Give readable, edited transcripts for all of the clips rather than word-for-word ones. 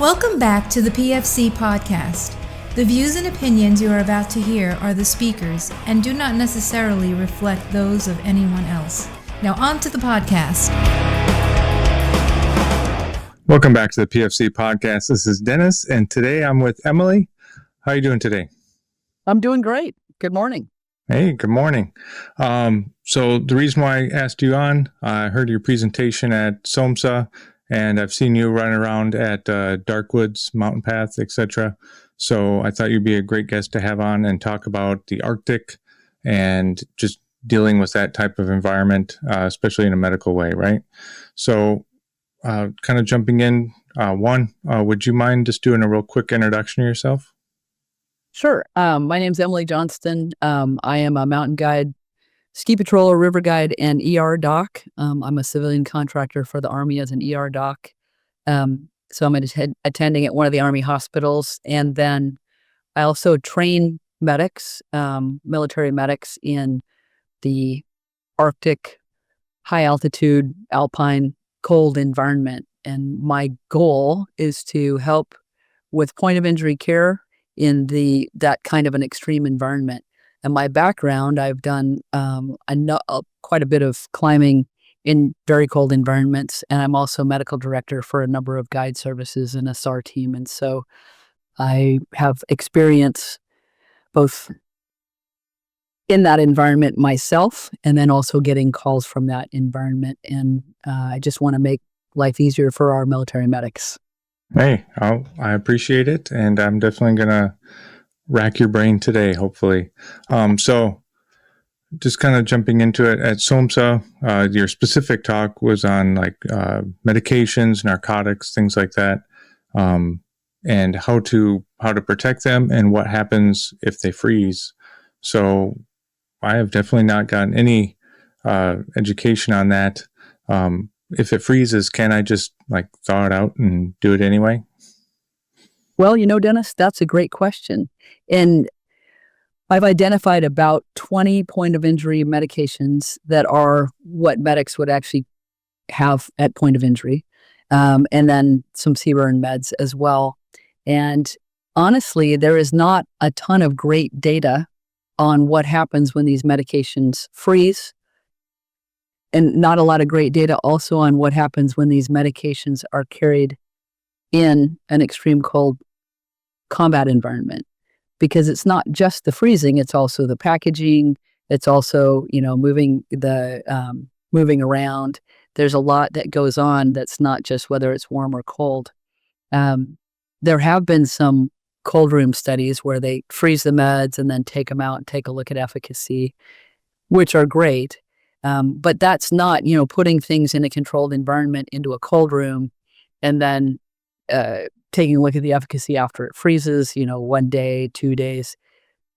Welcome back to the PFC podcast. The views and opinions you are about to hear are the speakers and do not necessarily reflect those of anyone else. Now on to the podcast. Welcome back to the PFC podcast. This is Dennis, and today I'm with Emily. How are you doing today? I'm doing great. Good morning. Hey, good morning. So the reason why I asked you on, I heard your presentation at SOMSA, and I've seen you running around at Darkwoods, Mountain Path, etc. So I thought you'd be a great guest to have on and talk about the Arctic and just dealing with that type of environment, especially in a medical way, right? So kind of jumping in, would you mind just doing a real quick introduction of yourself? Sure. My name's Emily Johnston. I am a mountain guide, ski patroller, river guide, and ER doc. I'm a civilian contractor for the Army as an ER doc. So I'm attending at one of the Army hospitals. And then I also train medics, military medics in the Arctic, high altitude, alpine, cold environment. And my goal is to help with point of injury care in that kind of an extreme environment. And my background, I've done quite a bit of climbing in very cold environments, and I'm also medical director for a number of guide services and a SAR team. And so I have experience both in that environment myself and then also getting calls from that environment. And I just want to make life easier for our military medics. Hey, I appreciate it, and I'm definitely going to rack your brain today, hopefully. So just kind of jumping into it, at SOMSA, your specific talk was on like medications, narcotics, things like that, and how to protect them and what happens if they freeze. So I have definitely not gotten any education on that. If it freezes, can I just like thaw it out and do it anyway? Well, Dennis, that's a great question. And I've identified about 20 point of injury medications that are what medics would actually have at point of injury, and then some CBURN meds as well. And honestly, there is not a ton of great data on what happens when these medications freeze, and not a lot of great data also on what happens when these medications are carried in an extreme cold combat environment, because it's not just the freezing, it's also the packaging, it's also, moving around. There's a lot that goes on that's not just whether it's warm or cold. There have been some cold room studies where they freeze the meds and then take them out and take a look at efficacy, which are great. But that's not, putting things in a controlled environment into a cold room and then taking a look at the efficacy after it freezes, 1 day, 2 days.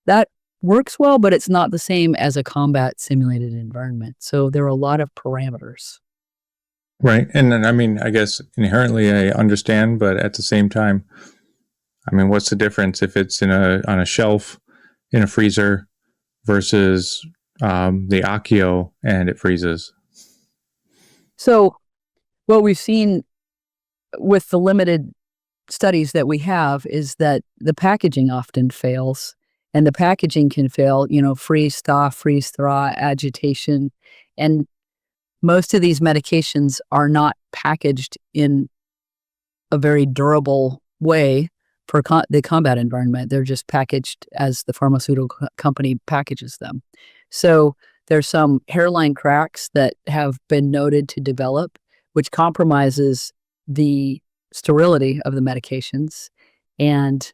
That works well, but it's not the same as a combat simulated environment. So there are a lot of parameters. Right. And then, I guess inherently I understand, but at the same time, what's the difference if it's on a shelf in a freezer versus the Accio and it freezes? So what we've seen with the limited studies that we have is that the packaging often fails, and the packaging can fail, freeze thaw, agitation. And most of these medications are not packaged in a very durable way for the combat environment. They're just packaged as the pharmaceutical company packages them. So there's some hairline cracks that have been noted to develop, which compromises the sterility of the medications and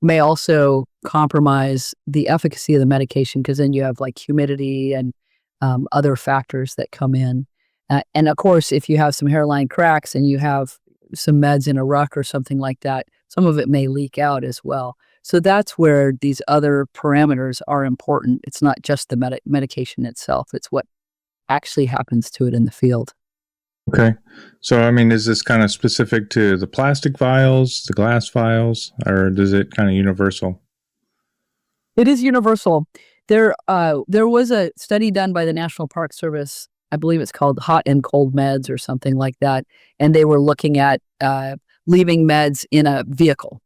may also compromise the efficacy of the medication, because then you have like humidity and other factors that come in. And of course, if you have some hairline cracks and you have some meds in a ruck or something like that, some of it may leak out as well. So that's where these other parameters are important. It's not just the medication itself. It's what actually happens to it in the field. Okay. So, is this kind of specific to the plastic vials, the glass vials, or is it kind of universal? It is universal. There was a study done by the National Park Service. I believe it's called Hot and Cold Meds or something like that. And they were looking at leaving meds in a vehicle.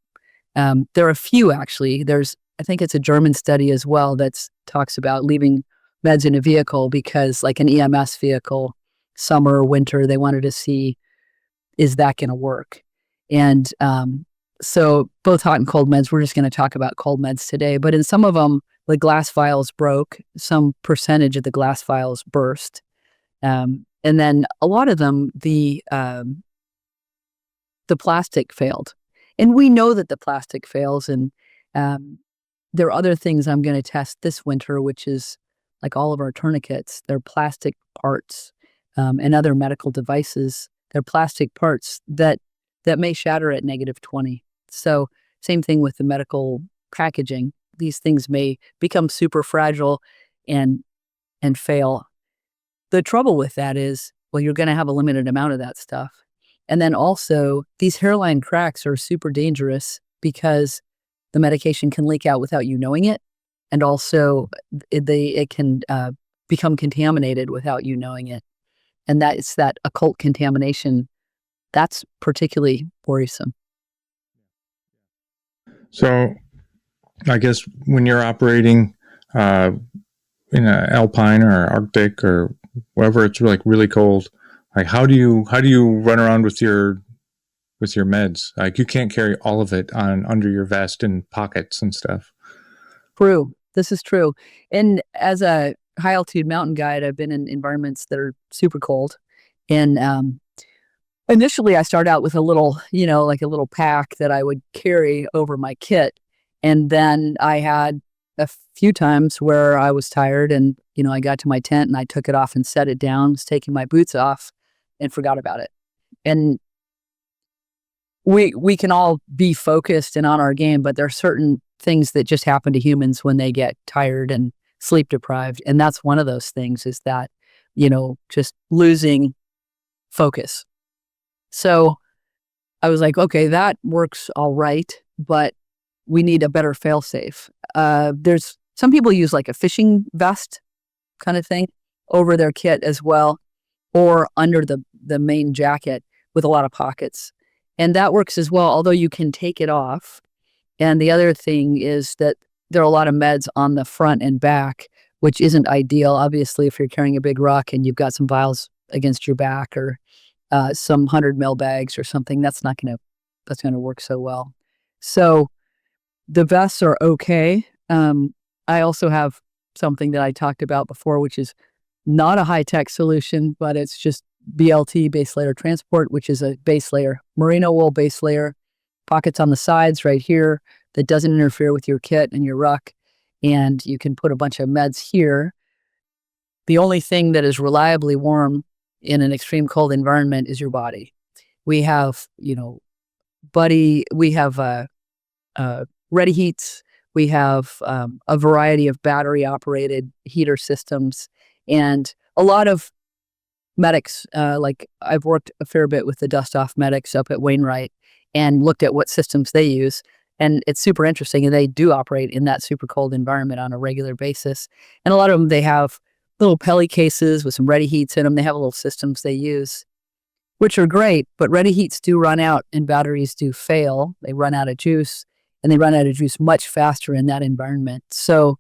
There are a few actually. I think it's a German study as well that talks about leaving meds in a vehicle because, like an EMS vehicle, summer or winter, they wanted to see, is that going to work? And so both hot and cold meds, we're just going to talk about cold meds today, but in some of them, the glass vials broke, some percentage of the glass vials burst. And then a lot of them, the plastic failed. And we know that the plastic fails. And there are other things I'm going to test this winter, which is like all of our tourniquets. They're plastic parts and other medical devices. They're plastic parts that may shatter at -20. So same thing with the medical packaging. These things may become super fragile and fail. The trouble with that is, well, you're going to have a limited amount of that stuff. And then also, these hairline cracks are super dangerous because the medication can leak out without you knowing it. And also, it can become contaminated without you knowing it. And it's that occult contamination that's particularly worrisome. So I guess when you're operating in a alpine or Arctic or wherever it's like really cold, like how do you run around with your meds? Like you can't carry all of it on under your vest and pockets and stuff. True. This is true. And as a high altitude mountain guide, I've been in environments that are super cold. And initially I started out with a little, like a little pack that I would carry over my kit. And then I had a few times where I was tired and, I got to my tent and I took it off and set it down, was taking my boots off and forgot about it. And we can all be focused and on our game, but there are certain things that just happen to humans when they get tired and sleep deprived. And that's one of those things is that, just losing focus. So I was like, okay, that works all right, but we need a better fail-safe. There's some people use like a fishing vest kind of thing over their kit as well, or under the main jacket with a lot of pockets. And that works as well, although you can take it off. And the other thing is that there are a lot of meds on the front and back, which isn't ideal. Obviously, if you're carrying a big rock and you've got some vials against your back or some 100 ml bags or something, that's going to work so well. So the vests are okay. I also have something that I talked about before, which is not a high-tech solution, but it's just BLT, base layer transport, which is a base layer, merino wool base layer, pockets on the sides right here that doesn't interfere with your kit and your ruck. And you can put a bunch of meds here. The only thing that is reliably warm in an extreme cold environment is your body. We have, we have ready heats. We have a variety of battery operated heater systems and a lot of medics. Like I've worked a fair bit with the dust off medics up at Wainwright and looked at what systems they use. And it's super interesting. And they do operate in that super cold environment on a regular basis. And a lot of them, they have little Pelly cases with some ready heats in them. They have little systems they use, which are great, but ready heats do run out and batteries do fail. They run out of juice and they run out of juice much faster in that environment. So,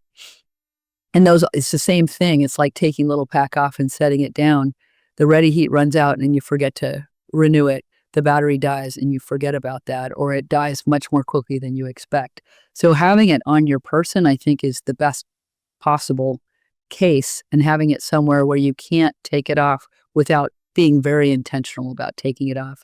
and those, it's the same thing. It's like taking a little pack off and setting it down. The ready heat runs out and you forget to renew it. The battery dies and you forget about that, or it dies much more quickly than you expect. So having it on your person, I think, is the best possible case, and having it somewhere where you can't take it off without being very intentional about taking it off.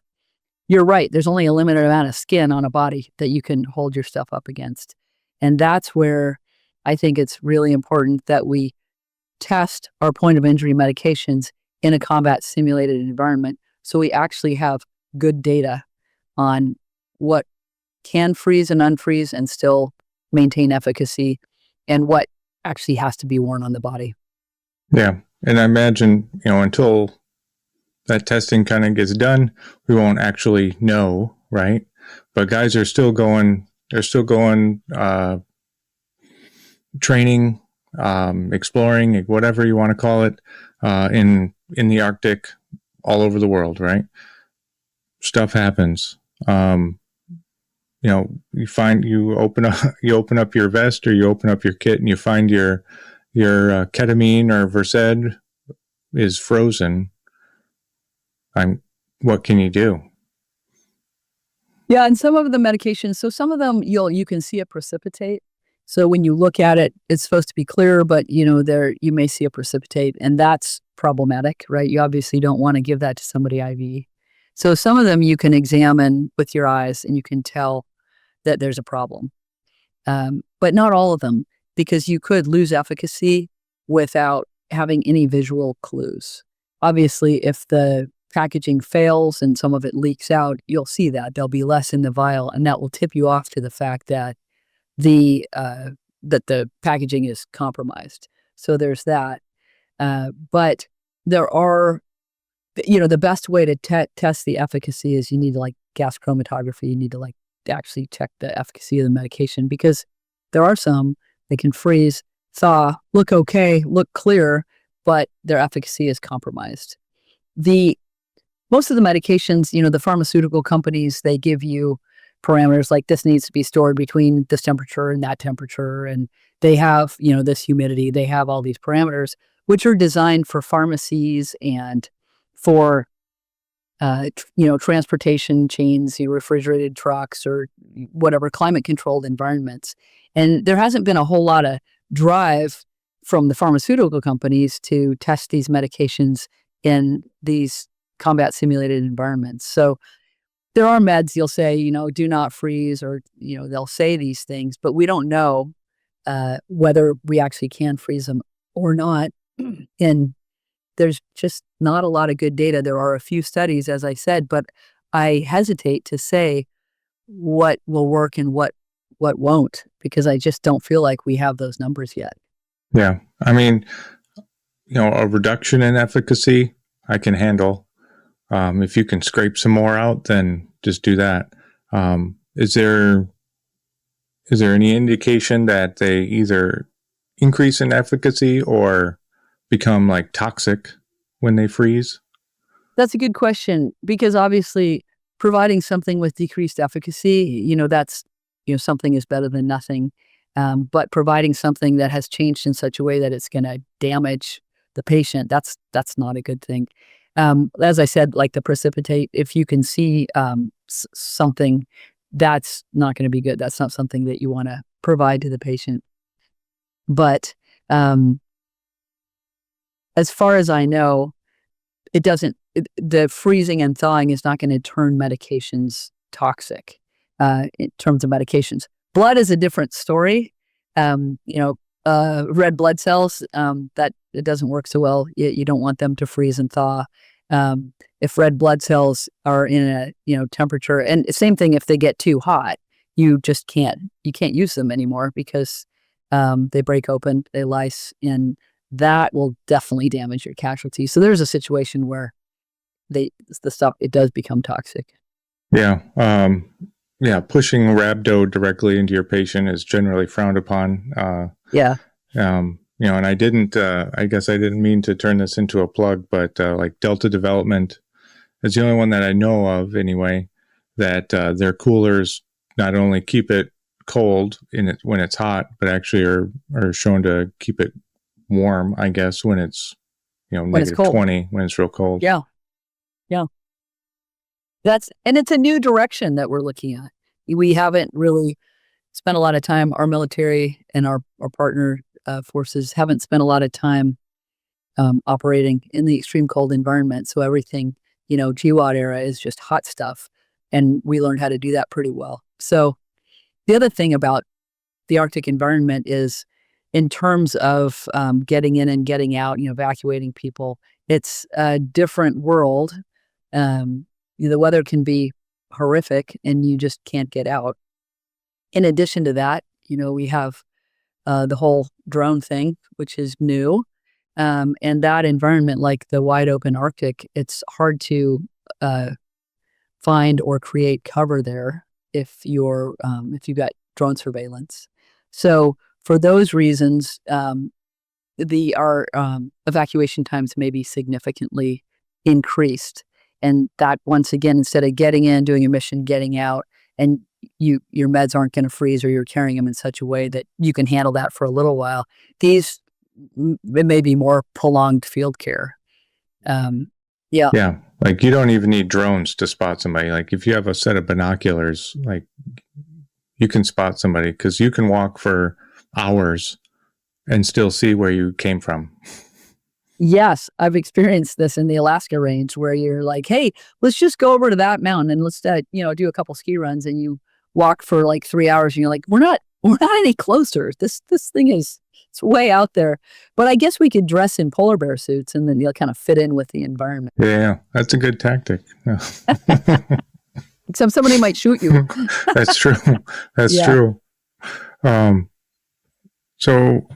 You're right. There's only a limited amount of skin on a body that you can hold your stuff up against. And that's where I think it's really important that we test our point of injury medications in a combat simulated environment. So we actually have good data on what can freeze and unfreeze and still maintain efficacy and what actually has to be worn on the body. Yeah. And I imagine, until that testing kind of gets done, we won't actually know, right? But guys are still going, training, exploring, whatever you want to call it, in the Arctic, all over the world, right? Stuff happens. You open up your vest or you open up your kit and you find your ketamine or Versed is frozen. What can you do? Yeah, and some of the medications, so some of them you can see it precipitate. So when you look at it, it's supposed to be clear, but there you may see a precipitate, and that's problematic, right? You obviously don't want to give that to somebody IV. So some of them you can examine with your eyes and you can tell that there's a problem. But not all of them, because you could lose efficacy without having any visual clues. Obviously, if the packaging fails and some of it leaks out, you'll see that. There'll be less in the vial, and that will tip you off to the fact that the packaging is compromised. So there's that. But there are, the best way to test the efficacy is you need to gas chromatography. You need to actually check the efficacy of the medication, because there are some that can freeze, thaw, look okay, look clear, but their efficacy is compromised. Most of the medications, the pharmaceutical companies, they give you parameters like this needs to be stored between this temperature and that temperature, and they have, this humidity. They have all these parameters, which are designed for pharmacies and for transportation chains, refrigerated trucks or whatever, climate-controlled environments. And there hasn't been a whole lot of drive from the pharmaceutical companies to test these medications in these combat simulated environments. So there are meds you'll say, do not freeze, or, they'll say these things, but we don't know whether we actually can freeze them or not. And there's just not a lot of good data. There are a few studies, as I said, but I hesitate to say what will work and what won't, because I just don't feel like we have those numbers yet. Yeah. I mean, a reduction in efficacy I can handle. If you can scrape some more out, then just do that. Is there any indication that they either increase in efficacy or become toxic when they freeze? That's a good question, because obviously providing something with decreased efficacy, that's, something is better than nothing. But providing something that has changed in such a way that it's going to damage the patient, that's not a good thing. As I said, like the precipitate, if you can see something, that's not going to be good. That's not something that you want to provide to the patient. But as far as I know, the freezing and thawing is not going to turn medications toxic in terms of medications. Blood is a different story. Red blood cells, that it doesn't work so well. You don't want them to freeze and thaw. If red blood cells are in a temperature, and same thing if they get too hot, you can't use them anymore, because they break open, they lyse, and that will definitely damage your casualty. So there's a situation where the stuff, it does become toxic. Yeah. Pushing rhabdo directly into your patient is generally frowned upon. And I guess I didn't mean to turn this into a plug, but like Delta Development is the only one that I know of anyway, that their coolers not only keep it cold when it's hot, but actually are shown to keep it warm, I guess, when it's negative 20, when it's real cold. Yeah. And it's a new direction that we're looking at. We haven't really spent a lot of time, our military and our partner forces haven't spent a lot of time operating in the extreme cold environment. So everything, GWOT era is just hot stuff. And we learned how to do that pretty well. So the other thing about the Arctic environment is, in terms of getting in and getting out, evacuating people, it's a different world. The weather can be horrific and you just can't get out. In addition to that, we have the whole drone thing, which is new. And that environment, like the wide open Arctic, it's hard to find or create cover there if you've got drone surveillance. So for those reasons, our evacuation times may be significantly increased. And that, once again, instead of getting in, doing your mission, getting out, and your meds aren't going to freeze, or you're carrying them in such a way that you can handle that for a little while. It may be more prolonged field care. Yeah. Yeah. Like you don't even need drones to spot somebody. Like if you have a set of binoculars, like you can spot somebody because you can walk for hours and still see where you came from. Yes, I've experienced this in the Alaska range where you're like, hey, let's just go over to that mountain and let's do a couple ski runs, and you walk for like 3 hours and you're like, we're not any closer. This thing it's way out there. But I guess we could dress in polar bear suits and then you'll kind of fit in with the environment. Yeah, that's a good tactic. Yeah. Except somebody might shoot you. That's true. That's true. So,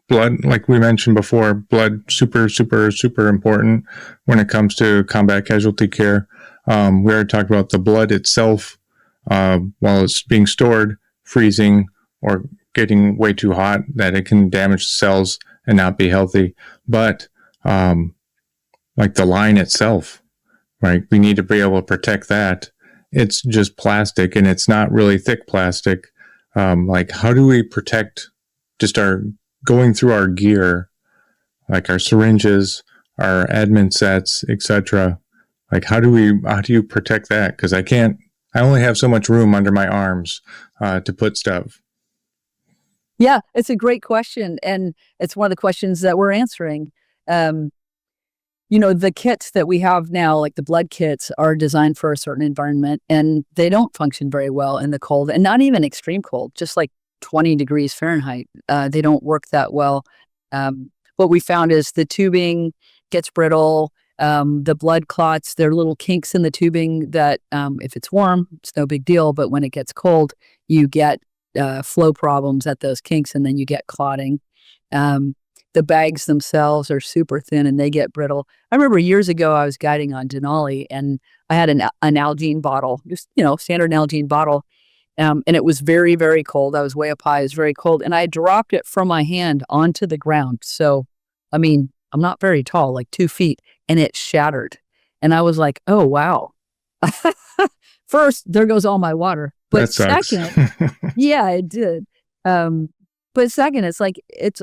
blood, like we mentioned before, blood super, super, super important when it comes to combat casualty care. We already talked about the blood itself, while it's being stored, freezing, or getting way too hot, that it can damage the cells and not be healthy. But like the line itself, right? We need to be able to protect that. It's just plastic, and it's not really thick plastic. Like, how do we protect just our going through our gear, like our syringes, our admin sets, etc.? Like, how do you protect that? Because I only have so much room under my arms to put stuff. Yeah, it's a great question. And it's one of the questions that we're answering. The kits that we have now, like the blood kits, are designed for a certain environment, and they don't function very well in the cold, and not even extreme cold, just like 20 degrees Fahrenheit. They don't work that well. What we found is the tubing gets brittle. The blood clots, there are little kinks in the tubing that if it's warm, it's no big deal. But when it gets cold, you get flow problems at those kinks, and then you get clotting. The bags themselves are super thin and they get brittle. I remember years ago, I was guiding on Denali, and I had an Nalgene bottle, just, standard Nalgene bottle. And it was very, very cold. I was way up high. It was very cold. And I dropped it from my hand onto the ground. So, I mean, I'm not very tall, like 2 feet, and it shattered. And I was like, oh, wow. First, there goes all my water. But second, yeah, it did. But second, it's like it's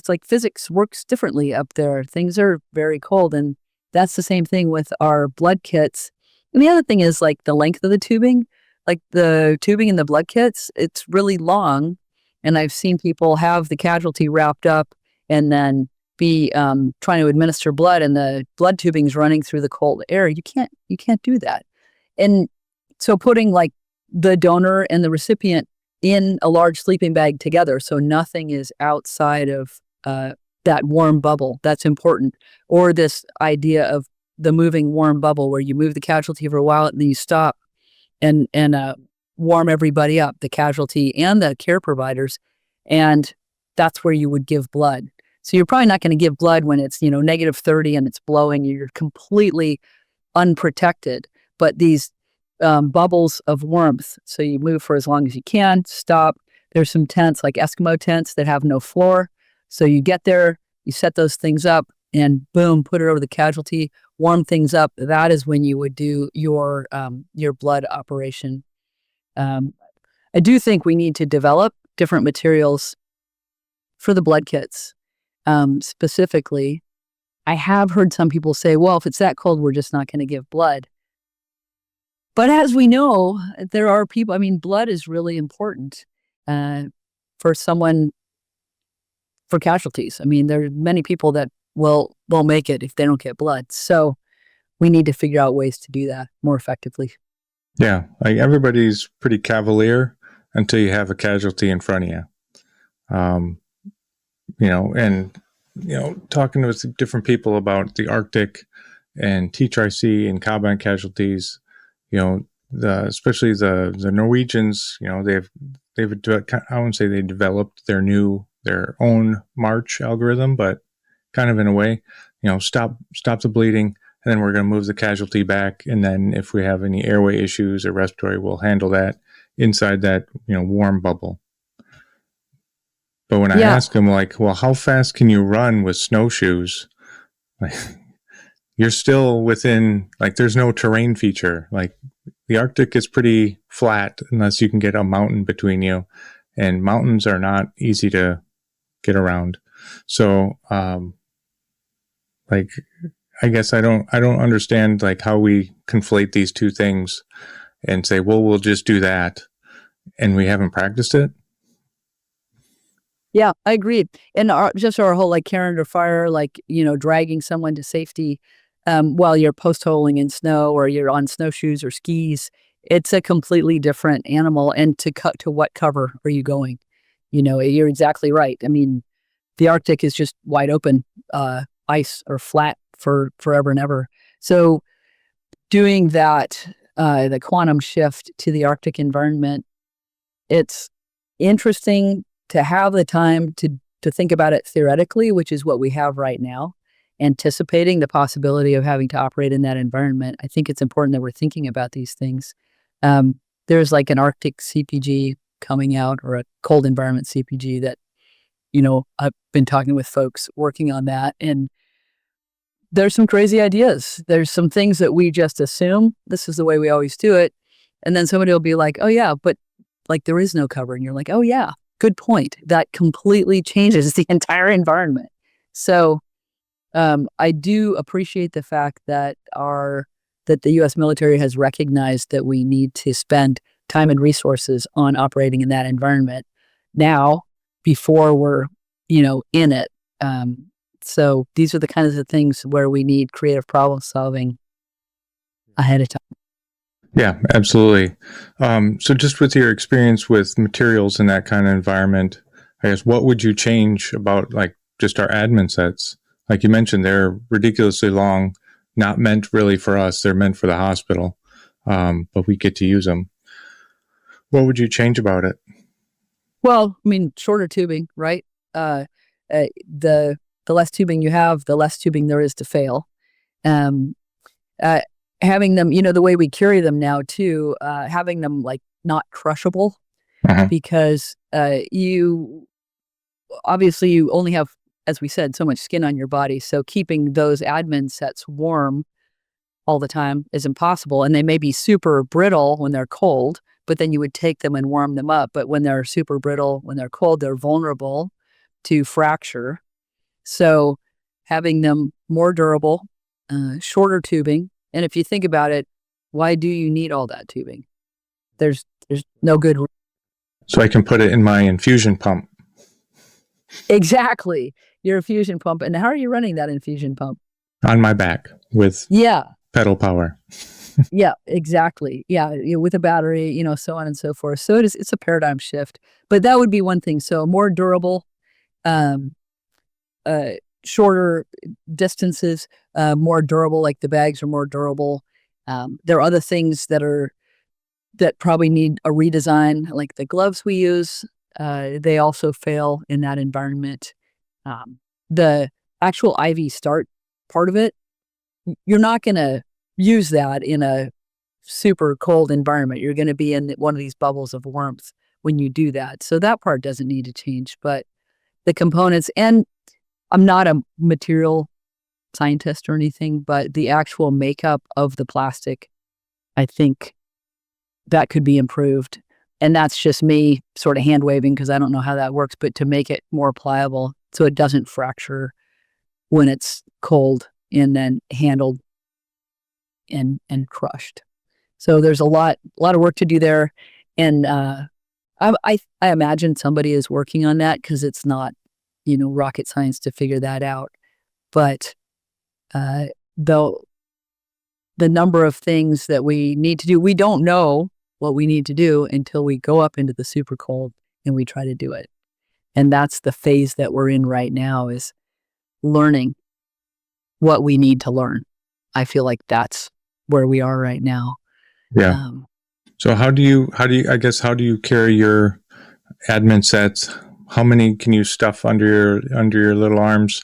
like physics works differently up there. Things are very cold, and that's the same thing with our blood kits. And the other thing is like the length of the tubing. Like the tubing in the blood kits, it's really long, and I've seen people have the casualty wrapped up and then be trying to administer blood, and the blood tubing's running through the cold air. You can't do that. And so putting like the donor and the recipient in a large sleeping bag together, so nothing is outside of that warm bubble. That's important. Or this idea of the moving warm bubble, where you move the casualty for a while and then you stop and warm everybody up, the casualty and the care providers, and that's where you would give blood. So you're probably not going to give blood when it's negative 30 and it's blowing. You're completely unprotected. But these bubbles of warmth. So you move for as long as you can, stop. There's some tents, like Eskimo tents, that have no floor. So you get there, you set those things up, and boom, put it over the casualty, warm things up. That is when you would do your blood operation. I do think we need to develop different materials for the blood kits. Specifically, I have heard some people say, well, if it's that cold, we're just not going to give blood. But as we know, there are people, blood is really important for casualties. There are many people that will make it if they don't get blood. So we need to figure out ways to do that more effectively. Yeah, like everybody's pretty cavalier until you have a casualty in front of you. Talking with different people about the Arctic and T-3C and combat casualties, especially the Norwegians, they've I wouldn't say they developed their own March algorithm, but kind of in a way, stop the bleeding, and then we're going to move the casualty back, and then if we have any airway issues or respiratory, we'll handle that inside that warm bubble. But when I ask them, like, well, how fast can you run with snowshoes? you're still within, like, there's no terrain feature. Like, the Arctic is pretty flat unless you can get a mountain between you, and mountains are not easy to get around. So, like, I guess I don't understand like how we conflate these two things and say, well, we'll just do that, and we haven't practiced it. Yeah, I agree. And just our whole like care under fire, like, dragging someone to safety while you're post-holing in snow or you're on snowshoes or skis, it's a completely different animal. And to what cover are you going? You're exactly right. I mean, the Arctic is just wide open ice or flat for forever and ever. So doing that, the quantum shift to the Arctic environment, it's interesting to have the time to think about it theoretically, which is what we have right now, anticipating the possibility of having to operate in that environment. I think it's important that we're thinking about these things. There's like an Arctic CPG coming out, or a cold environment CPG that, I've been talking with folks working on that, and there's some crazy ideas. There's some things that we just assume this is the way we always do it. And then somebody will be like, oh yeah, but like there is no cover. And you're like, oh yeah, good point. That completely changes the entire environment. So I do appreciate the fact that the U.S. military has recognized that we need to spend time and resources on operating in that environment now before we're, in it. So these are the kinds of things where we need creative problem solving ahead of time. Yeah, absolutely. So just with your experience with materials in that kind of environment, I guess, what would you change about like just our admin sets? Like you mentioned, they're ridiculously long, not meant really for us. They're meant for the hospital, but we get to use them. What would you change about it? Well, I mean, shorter tubing, right? The less tubing you have, the less tubing there is to fail. Having them, the way we carry them now too, having them like not crushable, because you only have, as we said, so much skin on your body. So keeping those admin sets warm all the time is impossible. And they may be super brittle when they're cold, but then you would take them and warm them up. But when they're super brittle, when they're cold, they're vulnerable to fracture. So having them more durable, shorter tubing. And if you think about it, why do you need all that tubing? There's no good. So I can put it in my infusion pump. Exactly. Your infusion pump. And how are you running that infusion pump? On my back with pedal power. Yeah, exactly. Yeah, with a battery, so on and so forth. So it's a paradigm shift. But that would be one thing. So more durable, shorter distances, more durable, like the bags are more durable. There are other things that probably need a redesign, like the gloves we use. They also fail in that environment. The actual IV start part of it, you're not going to use that in a super cold environment. You're going to be in one of these bubbles of warmth when you do that. So that part doesn't need to change, but the components, and I'm not a material scientist or anything, but the actual makeup of the plastic, I think that could be improved. And that's just me sort of hand waving because I don't know how that works, but to make it more pliable so it doesn't fracture when it's cold and then handled and crushed. So there's a lot of work to do there. And I imagine somebody is working on that because it's not, rocket science to figure that out. But the number of things that we need to do, we don't know what we need to do until we go up into the super cold and we try to do it. And that's the phase that we're in right now, is learning what we need to learn. I feel like that's where we are right now. Yeah. So how do you carry your admin sets? How many can you stuff under your little arms,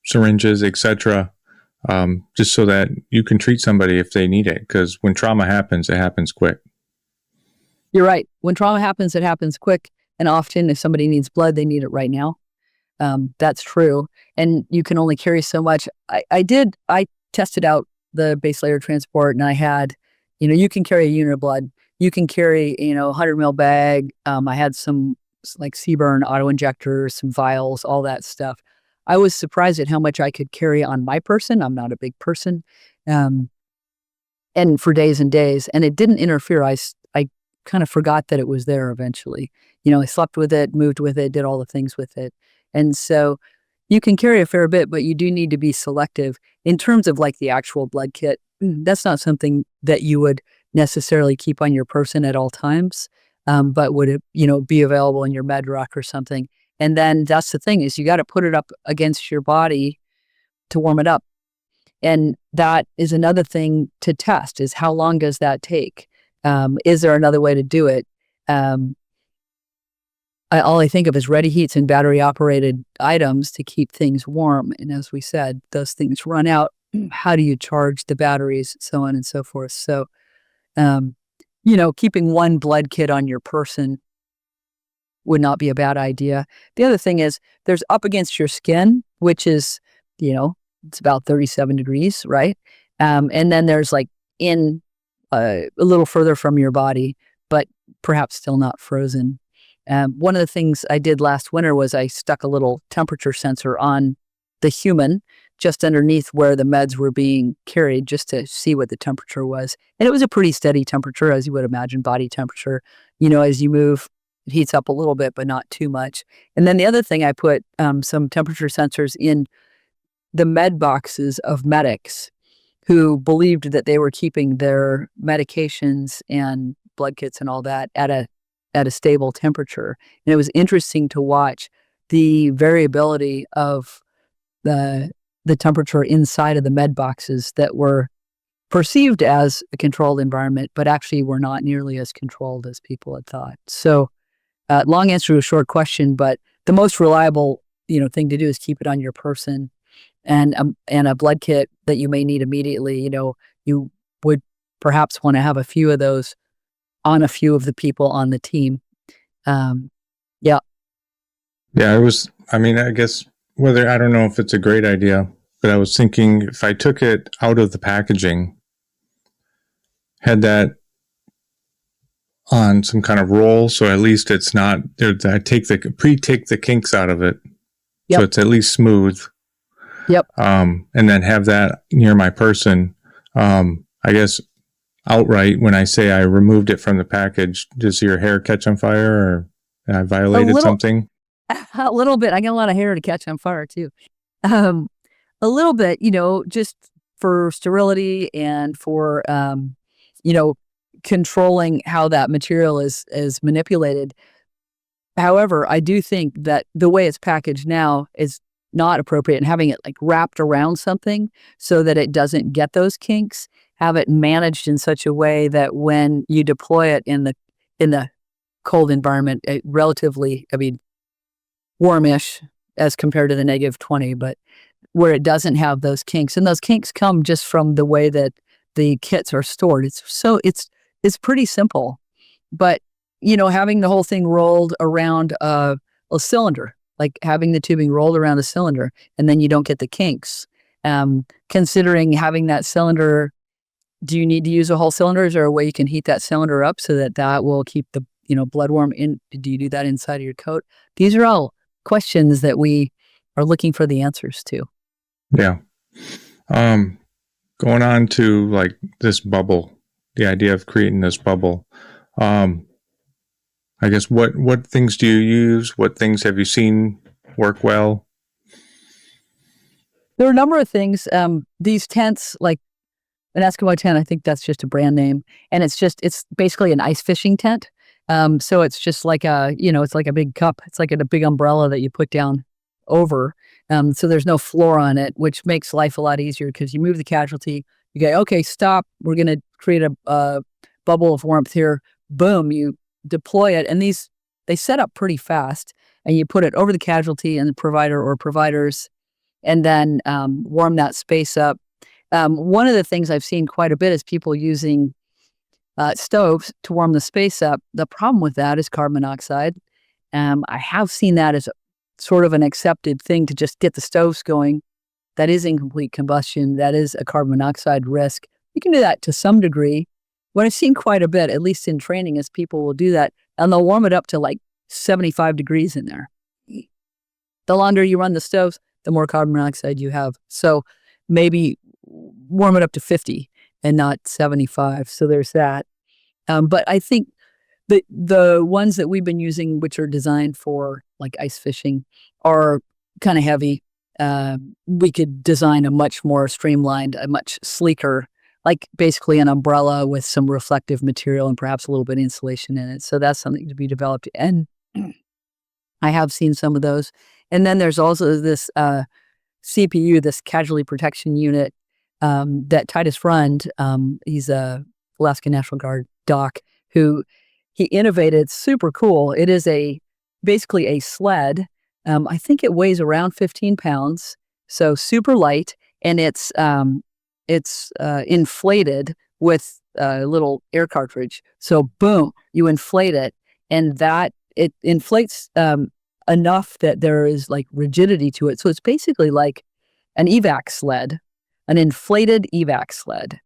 syringes, etc., just so that you can treat somebody if they need it? Because when trauma happens, it happens quick. You're right. When trauma happens, it happens quick. And often if somebody needs blood, they need it right now. That's true. And you can only carry so much. I tested out the base layer transport, and I had, you can carry a unit of blood. You can carry, 100 ml bag. I had some like Seaburn auto injectors, some vials, all that stuff. I was surprised at how much I could carry on my person. I'm not a big person. And for days and days, and it didn't interfere. I kind of forgot that it was there eventually. I slept with it, moved with it, did all the things with it. And so you can carry a fair bit, but you do need to be selective in terms of like the actual blood kit. That's not something that you would necessarily keep on your person at all times, but would it, be available in your med rock or something. And then that's the thing, is you got to put it up against your body to warm it up. And that is another thing to test, is how long does that take? Is there another way to do it? All I think of is ready heats and battery operated items to keep things warm. And as we said, those things run out. How do you charge the batteries, so on and so forth. So, keeping one blood kit on your person would not be a bad idea. The other thing is there's up against your skin, which is, it's about 37 degrees, right? And then there's like in a little further from your body, but perhaps still not frozen. One of the things I did last winter was I stuck a little temperature sensor on the human just underneath where the meds were being carried, just to see what the temperature was. And it was a pretty steady temperature, as you would imagine, body temperature. As you move, it heats up a little bit, but not too much. And then the other thing, I put some temperature sensors in the med boxes of medics who believed that they were keeping their medications and blood kits and all that at a stable temperature. And it was interesting to watch the variability of the temperature inside of the med boxes that were perceived as a controlled environment, but actually were not nearly as controlled as people had thought. So, long answer to a short question, but the most reliable, thing to do is keep it on your person. And a blood kit that you may need immediately, you would perhaps want to have a few of those on a few of the people on the team. Yeah. Yeah, I guess I don't know if it's a great idea, but I was thinking if I took it out of the packaging, had that on some kind of roll, so at least it's not, I take the kinks out of it. Yep. So it's at least smooth. Yep. And then have that near my person. I guess outright, when I say I removed it from the package, does your hair catch on fire, or I violated something? A little bit. I got a lot of hair to catch on fire too. A little bit, just for sterility and for, controlling how that material is manipulated. However, I do think that the way it's packaged now is not appropriate, and having it like wrapped around something so that it doesn't get those kinks, have it managed in such a way that when you deploy it in the cold environment, relatively, warmish as compared to the -20, but where it doesn't have those kinks. And those kinks come just from the way that the kits are stored. It's pretty simple, but having the whole thing rolled around a cylinder, like having the tubing rolled around a cylinder, and then you don't get the kinks. Considering having that cylinder, do you need to use a whole cylinder? Is there a way you can heat that cylinder up so that will keep the blood warm in? Do you do that inside of your coat? These are all questions that we are looking for the answers to. Yeah. Going on to like this bubble, the idea of creating this bubble. I guess what things do you use? What things have you seen work well? There are a number of things. These tents, like an Eskimo tent, I think that's just a brand name, and it's basically an ice fishing tent. So it's just like it's like a big cup. It's like a big umbrella that you put down over. So there's no floor on it, which makes life a lot easier because you move the casualty. You go, okay, stop. We're going to create a bubble of warmth here. Boom, you deploy it, and they set up pretty fast, and you put it over the casualty and the provider or providers, and then warm that space up. One of the things I've seen quite a bit is people using stoves to warm the space up. The problem with that is carbon monoxide. I have seen that as sort of an accepted thing to just get the stoves going. That is incomplete combustion. That is a carbon monoxide risk. You can do that to some degree. What I've seen quite a bit, at least in training, is people will do that and they'll warm it up to like 75 degrees in there. The longer you run the stoves, the more carbon monoxide you have. So maybe warm it up to 50 and not 75. So there's that. But I think the ones that we've been using, which are designed for like ice fishing, are kind of heavy. We could design a much more streamlined, a much sleeker, like basically an umbrella with some reflective material and perhaps a little bit of insulation in it. So that's something to be developed. And I have seen some of those. And then there's also this CPU, this casualty protection unit that Titus Frund, he's a Alaska National Guard doc, who he innovated. It's super cool. It is basically a sled. I think it weighs around 15 pounds, so super light, and it's inflated with a little air cartridge. So boom, you inflate it, and that it inflates enough that there is like rigidity to it. So it's basically like an evac sled, an inflated evac sled.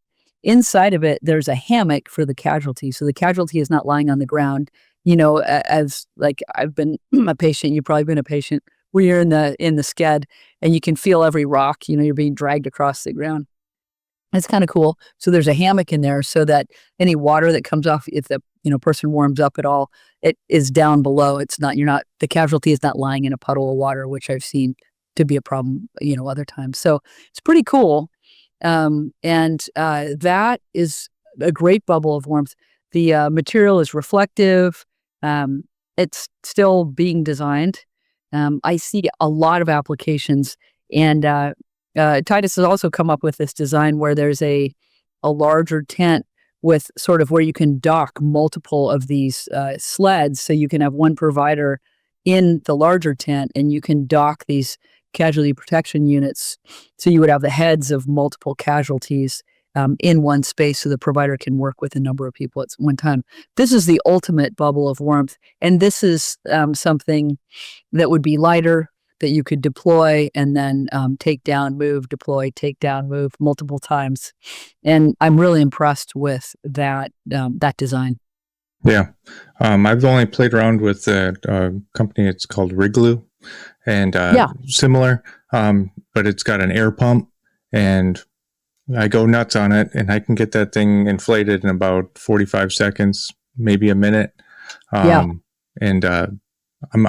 Inside of it, there's a hammock for the casualty. So the casualty is not lying on the ground. As like I've been a patient, you've probably been a patient where you're in the sked and you can feel every rock, you're being dragged across the ground. It's kind of cool. So there's a hammock in there so that any water that comes off, if the person warms up at all, it is down below. The casualty is not lying in a puddle of water, which I've seen to be a problem, other times. So it's pretty cool. That is a great bubble of warmth. The material is reflective. It's still being designed. I see a lot of applications, and Titus has also come up with this design where there's a larger tent with sort of where you can dock multiple of these sleds, so you can have one provider in the larger tent, and you can dock these casualty protection units, so you would have the heads of multiple casualties in one space, so the provider can work with a number of people at one time. This is the ultimate bubble of warmth, and this is something that would be lighter, that you could deploy and then take down, move, deploy, take down, move multiple times. And I'm really impressed with that design. Yeah. I've only played around with a company, it's called Wrigloo, and similar, but it's got an air pump, and I go nuts on it, and I can get that thing inflated in about 45 seconds, maybe a minute. And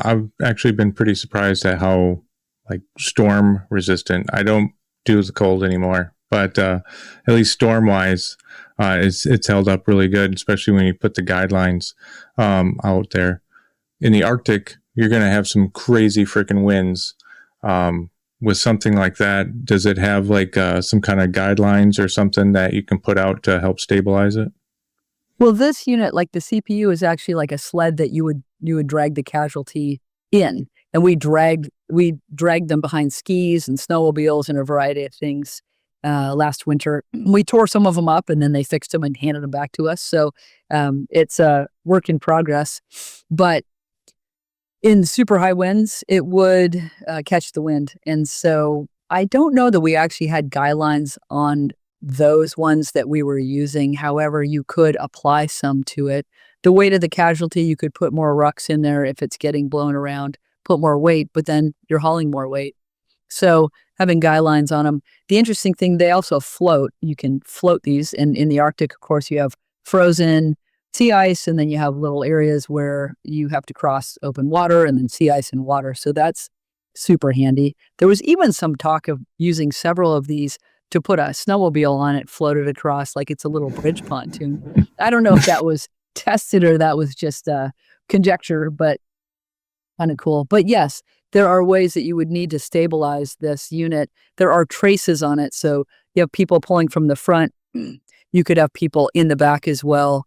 I've actually been pretty surprised at how like storm resistant. I don't do the cold anymore, but at least storm wise, it's held up really good, especially when you put the guidelines out there. In the Arctic, you're going to have some crazy freaking winds. With something like that, does it have like some kind of guidelines or something that you can put out to help stabilize it? Well, this unit, like the CPU, is actually like a sled that you would drag the casualty in, and we dragged them behind skis and snowmobiles and a variety of things. Last winter, we tore some of them up, and then they fixed them and handed them back to us. So it's a work in progress, but in super high winds, it would catch the wind. And so I don't know that we actually had guidelines on those ones that we were using. However, you could apply some to it. The weight of the casualty, you could put more rucks in there if it's getting blown around, put more weight, but then you're hauling more weight. So having guidelines on them. The interesting thing, they also float. You can float these. And in the Arctic, of course, you have frozen sea ice, and then you have little areas where you have to cross open water and then sea ice and water. So that's super handy. There was even some talk of using several of these to put a snowmobile on it, floated across like it's a little bridge pontoon. I don't know if that was tested or that was just conjecture, but kind of cool. But yes, there are ways that you would need to stabilize this unit. There are traces on it. So you have people pulling from the front. You could have people in the back as well.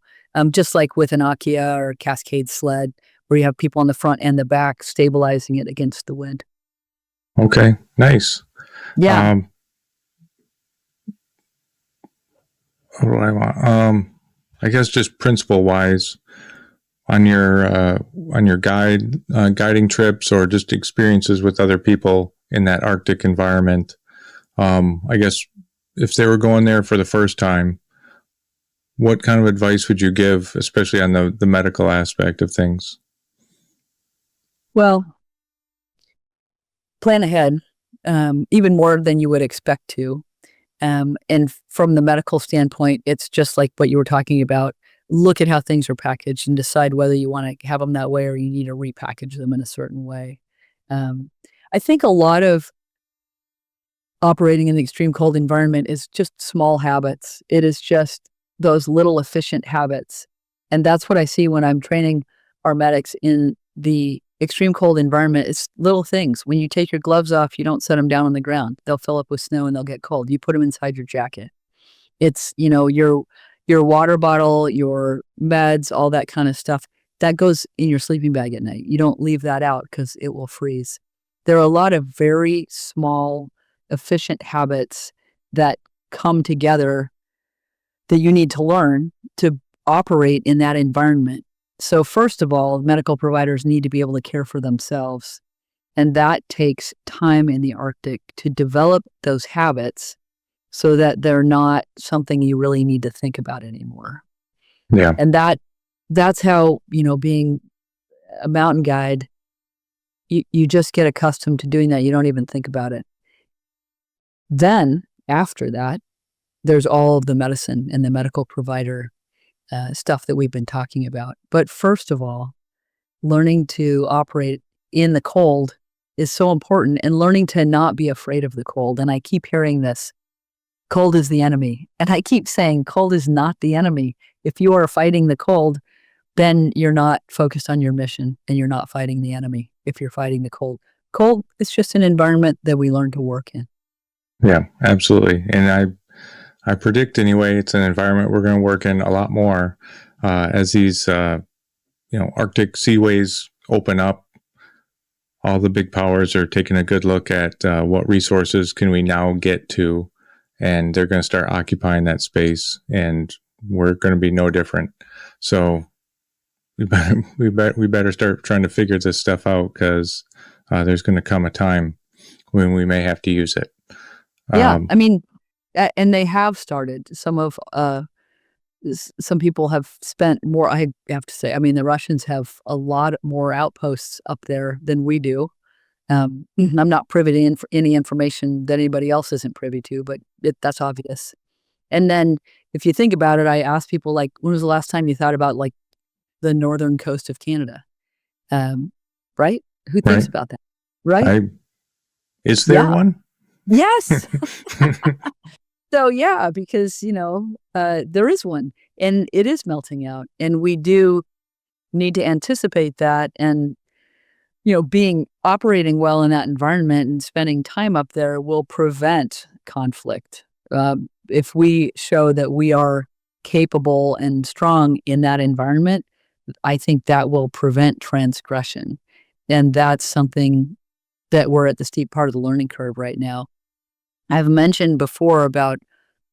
Just like with an Akia or Cascade sled, where you have people on the front and the back stabilizing it against the wind. Okay, nice. Yeah. What do I want? I guess just principle wise, on your guiding trips or just experiences with other people in that Arctic environment. I guess if they were going there for the first time, what kind of advice would you give, especially on the medical aspect of things? Well, plan ahead, even more than you would expect to. And from the medical standpoint, it's just like what you were talking about. Look at how things are packaged and decide whether you want to have them that way or you need to repackage them in a certain way. I think a lot of operating in the extreme cold environment is just small habits. It is just those little efficient habits. And that's what I see when I'm training our medics in the extreme cold environment. It's little things. When you take your gloves off, you don't set them down on the ground. They'll fill up with snow and they'll get cold. You put them inside your jacket. It's, your water bottle, your meds, all that kind of stuff. That goes in your sleeping bag at night. You don't leave that out because it will freeze. There are a lot of very small, efficient habits that come together that you need to learn to operate in that environment. So first of all, medical providers need to be able to care for themselves. And that takes time in the Arctic to develop those habits so that they're not something you really need to think about anymore. Yeah. And that's how, being a mountain guide, you just get accustomed to doing that. You don't even think about it. Then after that, there's all of the medicine and the medical provider stuff that we've been talking about. But first of all, learning to operate in the cold is so important, and learning to not be afraid of the cold. And I keep hearing this, cold is the enemy. And I keep saying cold is not the enemy. If you are fighting the cold, then you're not focused on your mission and you're not fighting the enemy if you're fighting the cold. Cold is just an environment that we learn to work in. Yeah, absolutely. And I predict anyway, it's an environment we're going to work in a lot more as these, Arctic seaways open up. All the big powers are taking a good look at what resources can we now get to, and they're going to start occupying that space, and we're going to be no different. So we better start trying to figure this stuff out, because there's going to come a time when we may have to use it. Yeah, and they have started. Some people have spent more, I have to say. The Russians have a lot more outposts up there than we do. I'm not privy to any information that anybody else isn't privy to, but that's obvious. And then if you think about it, I ask people, like, when was the last time you thought about, like, the northern coast of Canada? Right? Who thinks about that? Right? Is there one? Yes. So yeah, because, there is one, and it is melting out, and we do need to anticipate that. And, operating well in that environment and spending time up there will prevent conflict. If we show that we are capable and strong in that environment, I think that will prevent transgression. And that's something that we're at the steep part of the learning curve right now. I've mentioned before about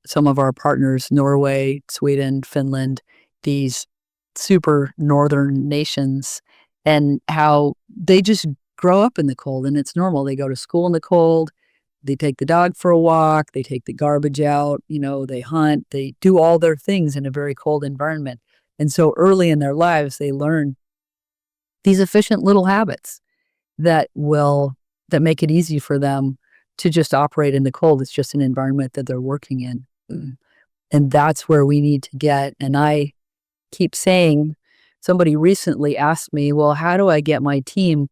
some of our partners, Norway, Sweden, Finland, these super northern nations, and how they just grow up in the cold, and it's normal. They go to school in the cold. They take the dog for a walk. They take the garbage out. They hunt. They do all their things in a very cold environment. And so early in their lives, they learn these efficient little habits that make it easy for them to just operate in the cold. It's just an environment that they're working in. And that's where we need to get. And I keep saying, somebody recently asked me, well, how do I get my team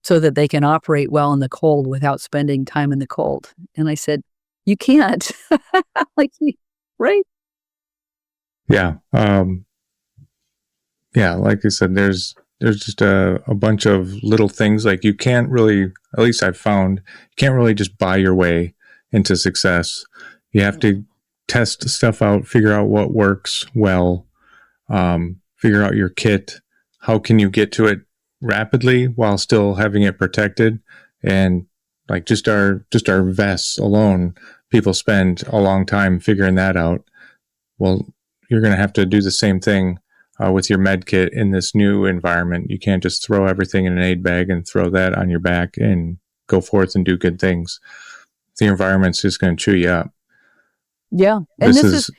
so that they can operate well in the cold without spending time in the cold? And I said, you can't. Right? Yeah. Like I said, there's just a bunch of little things. Like, you can't really, at least I've found, you can't really just buy your way into success. You have to test stuff out, figure out what works well, figure out your kit. How can you get to it rapidly while still having it protected? And like just our vests alone, people spend a long time figuring that out. Well, you're going to have to do the same thing with your med kit in this new environment. You can't just throw everything in an aid bag and throw that on your back and go forth and do good things. The environment's just going to chew you up. Yeah. And this is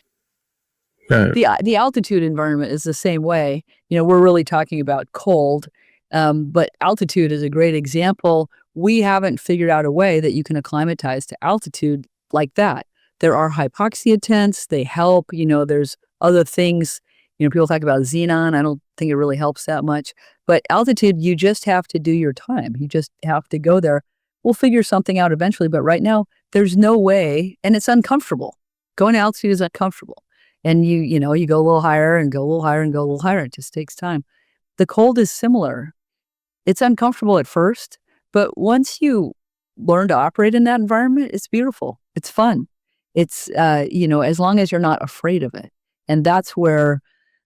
the altitude environment is the same way. We're really talking about cold, but altitude is a great example. We haven't figured out a way that you can acclimatize to altitude like that. There are hypoxia tents. They help. There's other things. People talk about xenon. I don't think it really helps that much. But altitude, you just have to do your time. You just have to go there. We'll figure something out eventually. But right now, there's no way, and it's uncomfortable. Going to altitude is uncomfortable. And you go a little higher and go a little higher and go a little higher. It just takes time. The cold is similar. It's uncomfortable at first, but once you learn to operate in that environment, it's beautiful. It's fun. It's, as long as you're not afraid of it. And that's where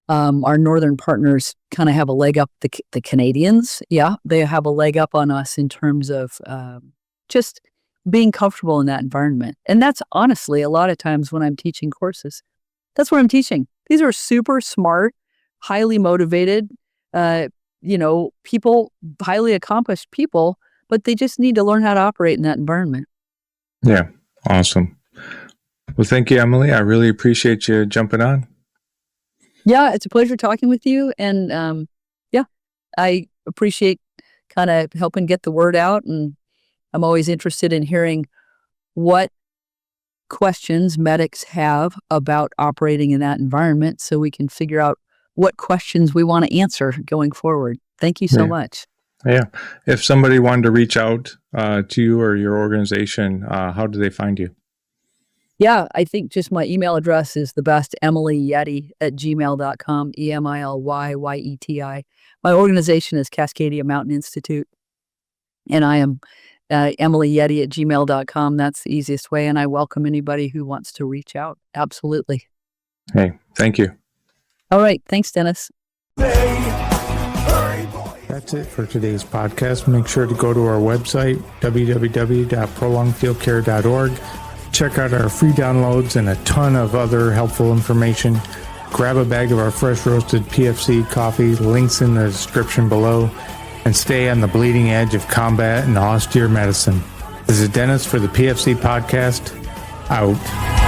our northern partners kind of have a leg up. The Canadians, they have a leg up on us in terms of just being comfortable in that environment. And that's honestly, a lot of times when I'm teaching courses, that's what I'm teaching. These are super smart, highly motivated, people, highly accomplished people, but they just need to learn how to operate in that environment. Yeah. Awesome. Well, thank you, Emily. I really appreciate you jumping on. Yeah, it's a pleasure talking with you. And I appreciate kind of helping get the word out. And I'm always interested in hearing what questions medics have about operating in that environment so we can figure out what questions we want to answer going forward. Thank you so much. Yeah. If somebody wanted to reach out to you or your organization, how do they find you? Yeah, I think just my email address is the best, emilyyeti@gmail.com, EMILYYETI. My organization is Cascadia Mountain Institute, and I am emilyyeti@gmail.com. That's the easiest way, and I welcome anybody who wants to reach out. Absolutely. Hey, thank you. All right. Thanks, Dennis. That's it for today's podcast. Make sure to go to our website, www.prolongedfieldcare.org. Check out our free downloads and a ton of other helpful information. Grab a bag of our fresh roasted PFC coffee, links in the description below, and stay on the bleeding edge of combat and austere medicine. This is Dennis for the PFC podcast, out.